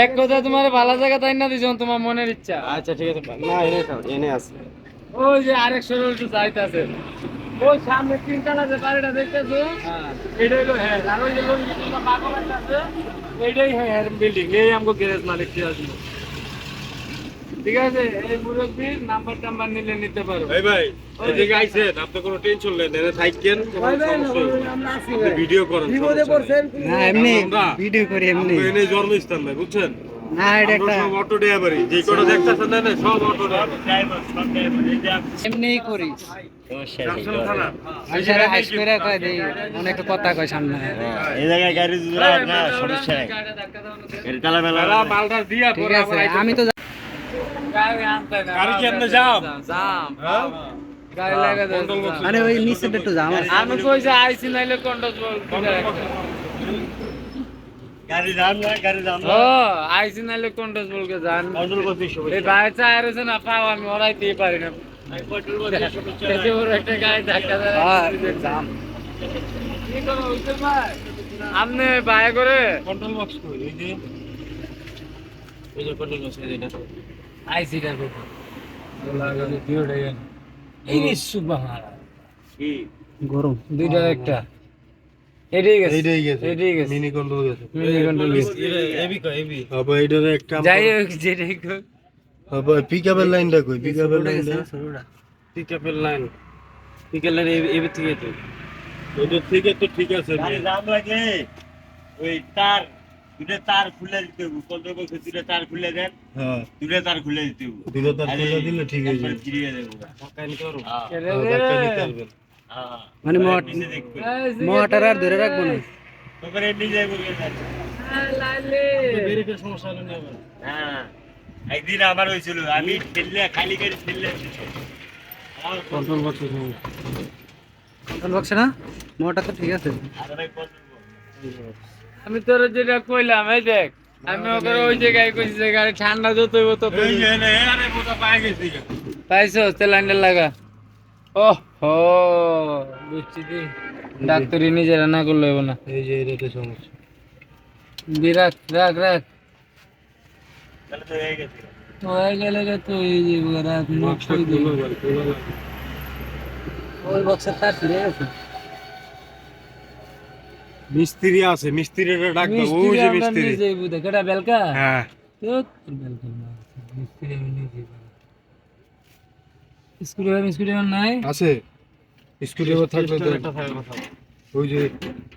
এক কথা তোমার ভালো জায়গা তাই না দিছ তোমার মনের ইচ্ছা। আচ্ছা ঠিক আছে না এনে খাও এনে আছে ওই যে আরেক সরল তো যাইতাছে ওই সামনে তিনতলা যে বাড়িটা দেখতেছো এটা হলো হ্যাঁ আর ওই যে লঙ্গিটা পাগল আছে এইটাই হ্যাঁ বিল্ডিং এই আমগো গ্যারেজ মালিক কি আছে ঠিক আছে এই মুরব্বির নাম্বার টাম্বার নিলে নিতে পারো এই ভাই এদিকে আইছেন আপনি কোনো টেনশন নেন এনে থাকেন কোনো সমস্যা না আপনি ভিডিও করেন বিপদে পড়ছেন না এমনি ভিডিও করি এমনি এনে জন্মস্থান ভাই বুঝছেন না এটা একটা সব অটো ড্রাইভারই যে কোনো দেখতেছেন না সব অটো ড্রাইভার সব ড্রাইভার এই যে এমনিই করি জামশন থানা আইসারে হাইস করে কয় দেই অনেক কথা কয় সামনে এই জায়গায় গাড়ি দুরা না সমস্যা নাই গাড়ি চালা মেলা মালটা দিয়া ঠিক পরে আছে আমি তো গাড়ি আনতে না গাড়ি কি আপনি যাম জাম হ্যাঁ গাড়ি লাগা দেন আরে ওই নিচে একটু জাম আছে আমি কই যে আইছি নাইলে কন্ডাস বল গাড়ি দাম না গাড়ি দাম ও আইছি নাইলে কন্ডাস বলকে জান কন্ট্রোল করতে এই ভাই চাইছে না পাও আমি ওরাইতেই পারি না এত বড় একটা গাড়ি ধাক্কা দেয় জাম কি করো উত্তর ভাই আপনি ভাই করে কন্ট্রোল বক্স কই এই যে কন্ট্রোল বক্স এই যে আইসি দেখো লাগা ভিডিওটা এই সুবহান কি গরম দুইটা একটা এটাই গেছে এইটাই গেছে এটাই গেছে মিনি কন্ট্রোল গেছে মিনি কন্ট্রোল গেছে এবি কই এবি হবে এইটার একটা যাই হোক যেটাই হোক হবে পিকআপের লাইনটা কই পিকআপের লাইনটা ছোটটা পিকআপের লাইন পিকআপের লাইন এবি থেকে তো ওইটা থেকে তো ঠিক আছে গাড়ি দাম লাগে ওই তার দুটো তার খুলে দিতে হবে কন্ট্রোল বক্সে দুটো তার খুলে দেন হ্যাঁ দুটো তার খুলে দিতে হবে দুটো তার খুলে দিলে ঠিক হয়ে যাবে ফিরিয়ে দেবো কাইন করো রে ধাক্কা নিতে পারবেন হ্যাঁ মানে নিচে দেখবে মোটর আর ধরে রাখবো না তারপরে নিজে বলে লালে ব্রেকের সমস্যা হলো না আবার হ্যাঁ একদিন আমার হয়েছিল আমি ঠেললে খালি গাড়ি ঠেললে কন্ট্রোল বক্স কন্ট্রোল বক্সে না মোটর তো ঠিক আছে আর ভাই কন্ট্রোল আমি তোর যেটা কইলাম এই দেখ আমি ওকে ওই জায়গায় কইছি যে গাড়ি ঠান্ডা যত হইব তত এই যে নে আরে মোটা পায় গেছি পাইছো তেলান্ডা লাগা ও হো বুঝছি দি ডাক্তারি নিজে রান্না করলে হইব না এই যে এটাতে সমস্যা বিরাট রাখ রাখ তাহলে তো হয়ে গেছে হয়ে গেলে তো এই যে রাখ মুখ কই দিই ওই বক্সের তার ছিঁড়ে গেছে মিস্ত্রি আছে মিস্ত্রিটা ডাক দাও ওই যে মিস্ত্রি নিজে বুঝে কেডা বেলকা হ্যাঁ তো বেলকা না মিস্ত্রি আমি নিজে স্কুটি নাই আছে স্কুলে থাকলে তো একটা থাকার কথা ওই যে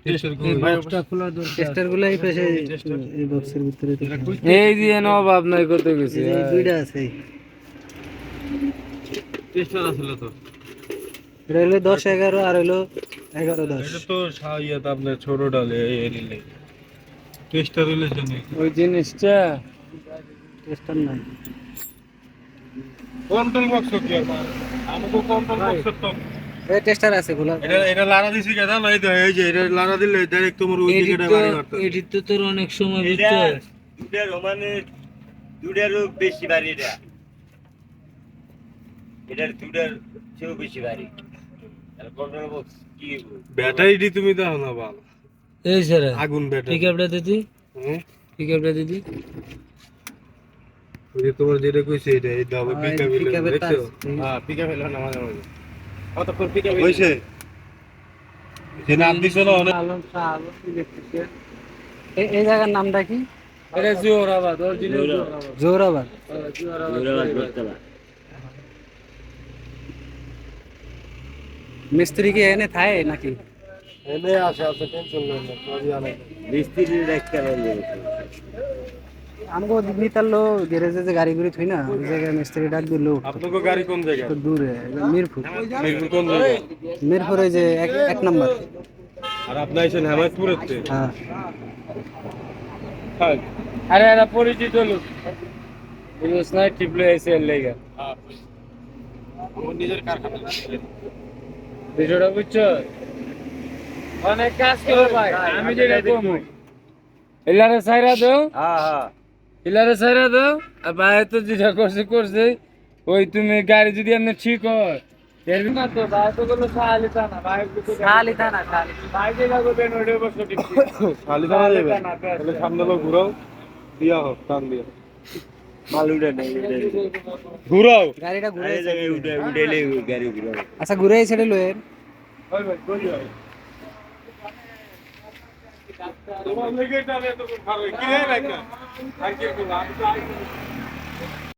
টেস্টার এই বক্সটা খোলা দরকার টেস্টার গুলো এই পাশে এই বক্সের ভিতরে এই দিয়ে নো বাপ নাই করতে গেছি এই দুইটা আছে টেস্টার আসলে তো এটা হলো 10 11 আর হলো 11 10 এটা তো ইয়া আপনার ছোট ডালে এই রিলে টেস্টার হইলে জানি ওই জিনিসটা টেস্টার নাই কন্ট্রোল বক্স কি আর আমাকে কন্ট্রোল বক্স তো এই টেস্টার আছে গুলা এটা লারা দিছি কেন না এই যে এটা লারা দিলে ডাইরেক্ট তোমার ওই দিকে বাড়ি মারতে এডিট তো তোর অনেক সময় এটা বুঝছো দুটার মানে দুটারও বেশি বাড়ি এটার দুটার চেয়েও বেশি বাড়ি আর কন্ট্রোল বক্স কি ব্যাটারি তুমি দাও না বাল এই স্যার আগুন ব্যাটারি পিকআপটা দিদি হুম পিকআপটা দিদি ওই যে তোমার যেটা কইছে এটা এই দাও পিকআপ দেখছো হ্যাঁ। হ্যাঁ পিকআপ এলো না মাঝে মাঝে কতক্ষণ পিকআপ হইছে যে নাম দিছো না অনেক আলম শাহ আলম দেখতেছে এই জায়গার নামটা কি এটা জোরাবাদ অরিজিনাল জোরাবাদ জোরাবাদ দূরাবাদ করতে পারে মিস্ত্রি কি এনে থাকে নাকি এনে আছে টেনশন নেই না সবই আলাদা মিস্ত্রি দেখতে পারবে আমগো নিতালো গ্যারেজে যে গাড়ি গুড়ি থই না ওই জায়গায় মিস্ত্রি ডাক দিল আপনাদের গাড়ি কোন জায়গা তো দূরে মিরপুর মিরপুর কোন জায়গা মিরপুর ওই যে এক নাম্বার আর আপনি আইছেন হেমায়তপুরেতে হ্যাঁ হ্যাঁ আরে এরা পরিচিত লোক বুঝছ না টিপলে এসে লেগে আমার নিজের কারখানা ভিডিওটা বুঝছো অনেক কাজ করে ভাই আমি যেটা কমু এলারে সাইরা দাও হ্যাঁ হ্যাঁ এলারে সাইরা দাও আর ভাই তো যেটা করছে ওই তুমি গাড়ি যদি আপনি ঠিক হয় এর না তো ভাই তো বলো সালিতা না ভাই খালিতা না খালি ভাই যেটা করবেন ওইটা বসে টিপছি খালি দাঁড়া যাবে তাহলে সামনে লোক ঘুরাও দিয়া হোক টান দিয়া মাল উঠে নেই উঠে ঘুরাও গাড়িটা ঘুরে এই জায়গায় উঠে উঠেলে গাড়ি ঘুরাবে আচ্ছা ঘুরে এই সাইডে লয়েন ওই ভাই কই যাও তোমার লেগে টানে তো ভালো কি রে ভাই আর কি করব আমি তো